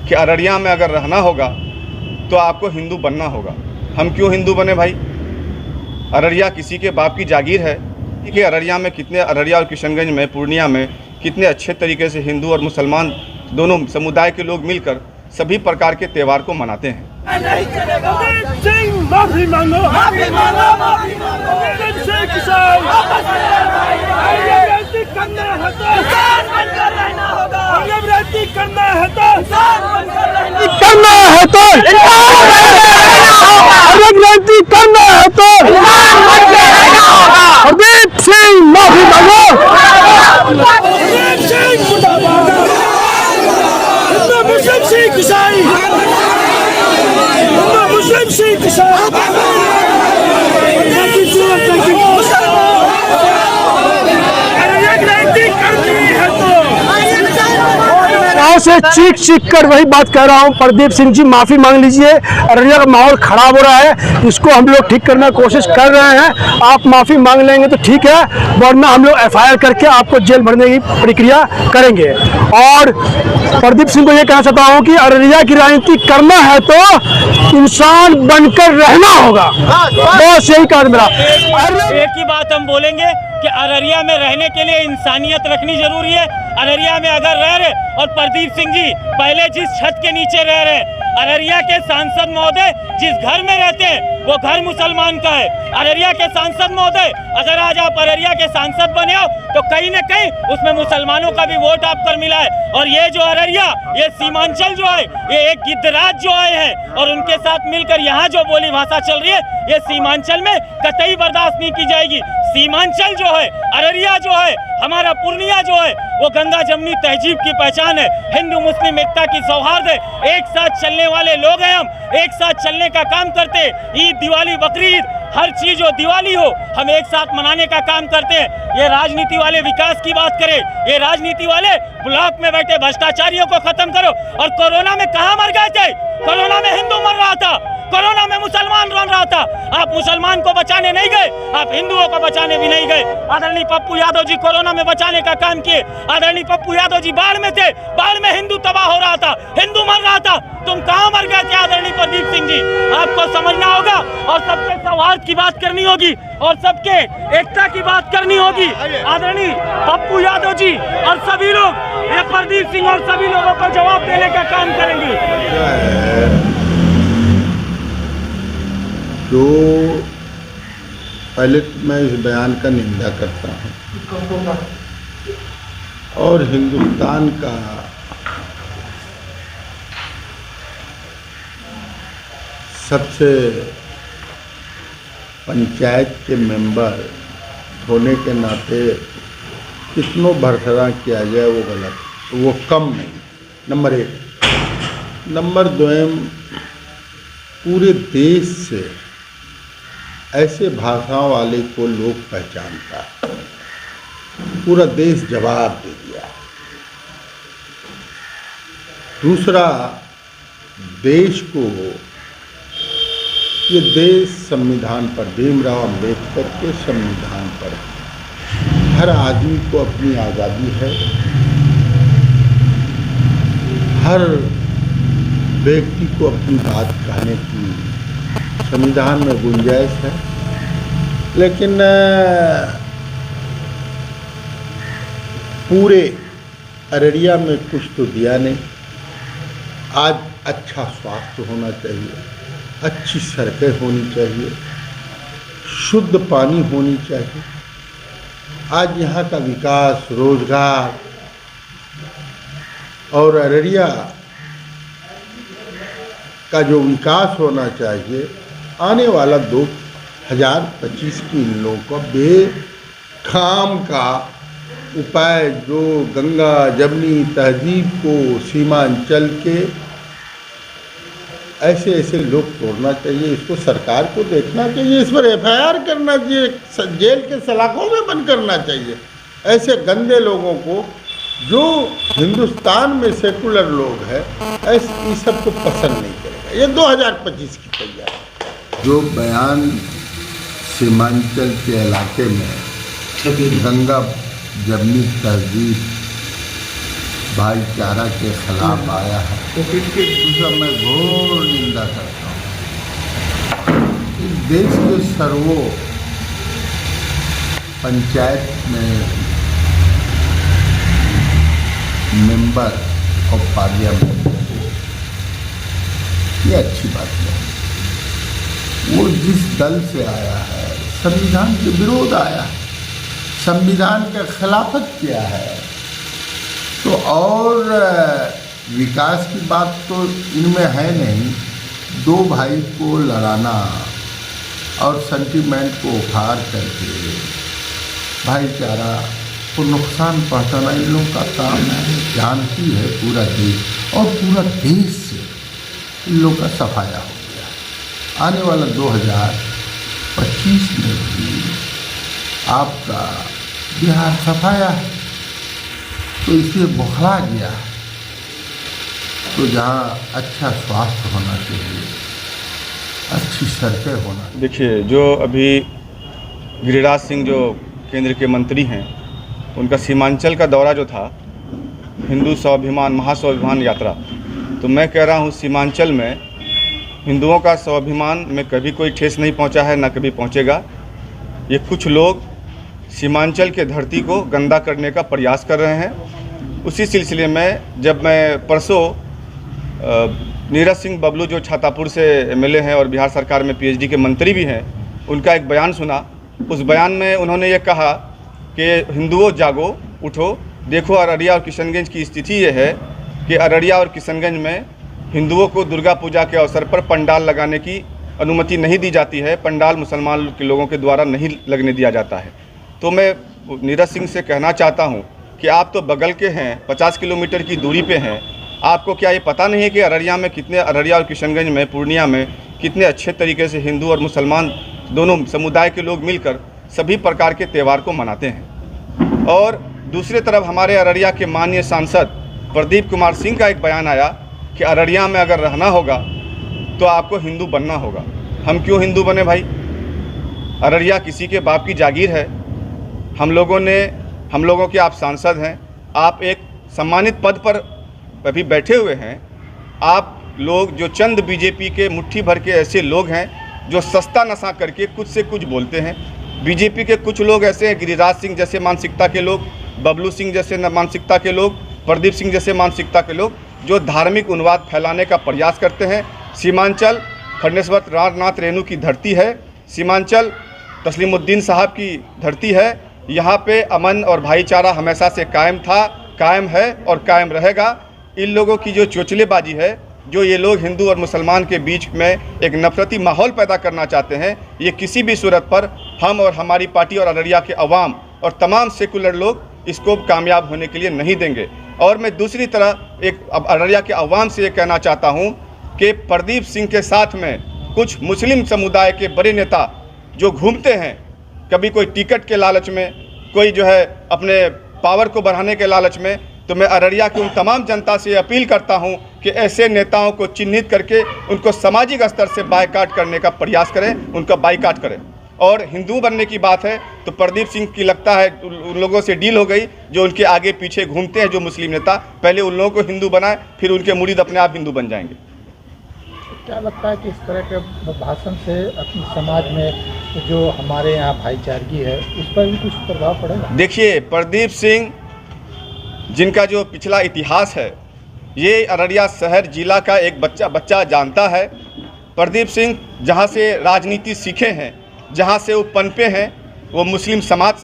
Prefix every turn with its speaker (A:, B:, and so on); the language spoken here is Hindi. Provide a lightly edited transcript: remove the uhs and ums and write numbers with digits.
A: कि अररिया में अगर रहना होगा तो आपको हिंदू बनना होगा। हम क्यों हिंदू बने भाई? अररिया किसी के बाप की जागीर है कि अररिया में कितने, अररिया और किशनगंज में, पूर्णिया में कितने अच्छे तरीके से हिंदू और मुसलमान दोनों समुदाय के लोग मिलकर सभी प्रकार के त्यौहार को मनाते हैं।
B: माफी मांगो, माफी मांगो, माफी मांगो। करना है तो बनकर रहना होगा। करना है तो बनकर रहना होगा। करना है तो राजनीति करना है तो हरदीप सिंह माफी मांगो। हरदीप सिंह मुर्दाबाद। मुस्लिम सिख ईसाई, मुस्लिम सिख ईसाई से चीख कर वही बात कह रहा हूँ। प्रदीप सिंह जी माफी मांग लीजिए। अररिया का माहौल खराब हो रहा है, इसको हम लोग ठीक करने की कोशिश कर रहे हैं। आप माफी मांग लेंगे तो ठीक है, वरना हम लोग FIR करके आपको जेल भरने की प्रक्रिया करेंगे। और प्रदीप सिंह को ये कहना चाहता हूँ कि अररिया की राजनीति करना है तो इंसान बनकर रहना होगा। बस यही कहा मेरा।
C: एक ही बात हम बोलेंगे कि अररिया में रहने के लिए इंसानियत रखनी जरूरी है। अररिया में अगर रह रहे, और प्रदीप सिंह जी पहले जिस छत के नीचे रह रहे, अररिया के सांसद महोदय जिस घर में रहते हैं वो घर मुसलमान का है। अररिया के सांसद महोदय, अगर आज आप अररिया के सांसद बने हो तो कहीं न कहीं उसमें मुसलमानों का भी वोट आप पर मिला है। और ये जो अररिया, ये सीमांचल जो है, ये एक गिद्धराज जो आए हैं और उनके साथ मिलकर यहाँ जो बोली भाषा चल रही है, ये सीमांचल में कतई बर्दाश्त नहीं की जाएगी। सीमांचल जो है, अररिया जो है, हमारा पूर्णिया जो है, वो गंगा जमनी तहजीब की पहचान है, हिंदू मुस्लिम एकता की सौहार्द है। एक साथ चलने वाले लोग हैं हम, एक साथ चलने का काम करते हैं। ईद, दिवाली, बकरीद, हर चीज हो, दिवाली हो, हम एक साथ मनाने का काम करते हैं। ये राजनीति वाले विकास की बात करें, ये राजनीति वाले ब्लॉक में बैठे भ्रष्टाचारियों को खत्म करो। और कोरोना में कहाँ मर गए थे? कोरोना में हिंदू मर रहा था, कोरोना में मुसलमान रह रहा था। आप मुसलमान को बचाने नहीं गए, आप हिंदुओं को बचाने भी नहीं गए। आदरणीय पप्पू यादव जी कोरोना में बचाने का काम किए। आदरणीय पप्पू यादव जी बाढ़ में थे, बाढ़ में हिंदू तबाह हो रहा था, हिंदू मर रहा था। तुम कहाँ मर गए थे आदरणीय प्रदीप सिंह जी? आपको समझना होगा और सबके सौहार्द की बात करनी होगी और सबके एकता की बात करनी होगी। आदरणीय पप्पू यादव जी और सभी लोग, ये प्रदीप सिंह और सभी लोगों को जवाब देने का काम करेंगे।
D: जो पहले तो मैं इस बयान का निंदा करता हूँ और हिंदुस्तान का सबसे पंचायत के मेंबर होने के नाते कितनों भरसरा किया जाए वो गलत, वो कम नहीं। नंबर 1। नंबर 2, पूरे देश से ऐसे भाषाओं वाले को लोग पहचानता है, पूरा देश जवाब दे दिया। दूसरा, देश को, ये देश संविधान पर, भीमराव अंबेडकर के संविधान पर हर आदमी को अपनी आज़ादी है, हर व्यक्ति को अपनी बात कहने की संविधान में गुंजाइश है। लेकिन पूरे अररिया में कुछ तो दिया नहीं। आज अच्छा स्वास्थ्य होना चाहिए, अच्छी सड़कें होनी चाहिए, शुद्ध पानी होनी चाहिए। आज यहाँ का विकास, रोजगार और अररिया का जो विकास होना चाहिए, आने वाला 2025 की इन लोगों को बेखाम का उपाय, जो गंगा जमनी तहजीब को सीमांचल के ऐसे ऐसे लोग तोड़ना चाहिए। इसको सरकार को देखना चाहिए, इस पर FIR करना चाहिए, जेल के सलाखों में बंद करना चाहिए। ऐसे गंदे लोगों को, जो हिंदुस्तान में सेकुलर लोग हैं, ऐसे इस सब को पसंद नहीं करेगा। ये 2025 की तैयारी। जो बयान सीमांचल के इलाके में गंगा जमनी तहजीब भाईचारा के खिलाफ आया है, इसकी मैं घोर निंदा करता हूँ। इस देश के सर्वो पंचायत में मेंबर ऑफ पार्लियामेंट, ये अच्छी बात नहीं। वो जिस दल से आया है, संविधान के विरोध आया है, संविधान के खिलाफत किया है, तो और विकास की बात तो इनमें है नहीं। दो भाई को लड़ाना और सेंटिमेंट को उखाड़ करके भाईचारा को नुकसान पहुंचाना इन लोगों का काम है। जानती है पूरा देश, और पूरा देश से इन लोगों का सफाया हो गया। आने वाला 2025 में भी आपका बिहार सफाया है, तो इसलिए बौखला गया। तो जहाँ अच्छा स्वास्थ्य होना चाहिए, अच्छी सड़कें होना चाहिए।
A: देखिए, जो अभी गिरिराज सिंह जो केंद्र के मंत्री हैं, उनका सीमांचल का दौरा जो था, हिंदू स्वाभिमान महास्वाभिमान यात्रा, तो मैं कह रहा हूँ सीमांचल में हिंदुओं का स्वाभिमान में कभी कोई ठेस नहीं पहुँचा है, ना कभी पहुँचेगा। ये कुछ लोग सीमांचल के धरती को गंदा करने का प्रयास कर रहे हैं। उसी सिलसिले में जब मैं परसों नीरज सिंह बबलू जो छातापुर से एमएलए हैं और बिहार सरकार में पीएचडी के मंत्री भी हैं, उनका एक बयान सुना। उस बयान में उन्होंने ये कहा कि हिंदुओं जागो, उठो, देखो अररिया और किशनगंज की स्थिति ये है कि अररिया और किशनगंज में हिंदुओं को दुर्गा पूजा के अवसर पर पंडाल लगाने की अनुमति नहीं दी जाती है। पंडाल मुसलमान के लोगों के द्वारा नहीं लगने दिया जाता है। तो मैं नीरज सिंह से कहना चाहता हूँ कि आप तो बगल के हैं, 50 किलोमीटर की दूरी पे हैं। आपको क्या ये पता नहीं है कि अररिया और किशनगंज में, पूर्णिया में कितने अच्छे तरीके से हिंदू और मुसलमान दोनों समुदाय के लोग मिलकर सभी प्रकार के त्यौहार को मनाते हैं। और दूसरी तरफ हमारे अररिया के माननीय सांसद प्रदीप कुमार सिंह का एक बयान आया कि अररिया में अगर रहना होगा तो आपको हिंदू बनना होगा। हम क्यों हिंदू बने भाई? अररिया किसी के बाप की जागीर है। हम लोगों के आप सांसद हैं, आप एक सम्मानित पद पर अभी बैठे हुए हैं। आप लोग जो चंद बीजेपी के मुट्ठी भर के ऐसे लोग हैं जो सस्ता नशा करके कुछ से कुछ बोलते हैं। बीजेपी के कुछ लोग ऐसे हैं, गिरिराज सिंह जैसे मानसिकता के लोग, बबलू सिंह जैसे मानसिकता के लोग, प्रदीप सिंह जैसे मानसिकता के लोग, जो धार्मिक उन्माद फैलाने का प्रयास करते हैं। सीमांचल खंडेश्वर नाथ रेणु की धरती है। सीमांचल तस्लीमुद्दीन साहब की धरती है। यहाँ पे अमन और भाईचारा हमेशा से कायम था, कायम है और कायम रहेगा। इन लोगों की जो चोचलेबाजी है, जो ये लोग हिंदू और मुसलमान के बीच में एक नफरती माहौल पैदा करना चाहते हैं, ये किसी भी सूरत पर हम और हमारी पार्टी और अररिया के अवाम और तमाम सेकुलर लोग इसको कामयाब होने के लिए नहीं देंगे। और मैं दूसरी तरह एक अररिया के अवाम से ये कहना चाहता हूँ कि प्रदीप सिंह के साथ में कुछ मुस्लिम समुदाय के बड़े नेता जो घूमते हैं, कभी कोई टिकट के लालच में, कोई जो है अपने पावर को बढ़ाने के लालच में, तो मैं अररिया की उन तमाम जनता से अपील करता हूं कि ऐसे नेताओं को चिन्हित करके उनको सामाजिक स्तर से बायकाट करने का प्रयास करें, उनका बायकाट करें। और हिंदू बनने की बात है तो प्रदीप सिंह की लगता है उन लोगों से डील हो गई जो उनके आगे पीछे घूमते हैं, जो मुस्लिम नेता। पहले उन लोगों को हिंदू बनाए, फिर उनके मुरीद अपने आप हिंदू बन जाएंगे।
E: क्या लगता है कि इस तरह के भाषण से अपने समाज में जो हमारे यहाँ भाईचारगी है, उस पर भी कुछ प्रभाव पड़ेगा? देखिए,
A: प्रदीप सिंह जिनका जो पिछला इतिहास है, ये अररिया शहर जिला का एक बच्चा जानता है। प्रदीप सिंह जहाँ से राजनीति सीखे हैं, जहाँ से वो पनपे हैं, वो मुस्लिम समाज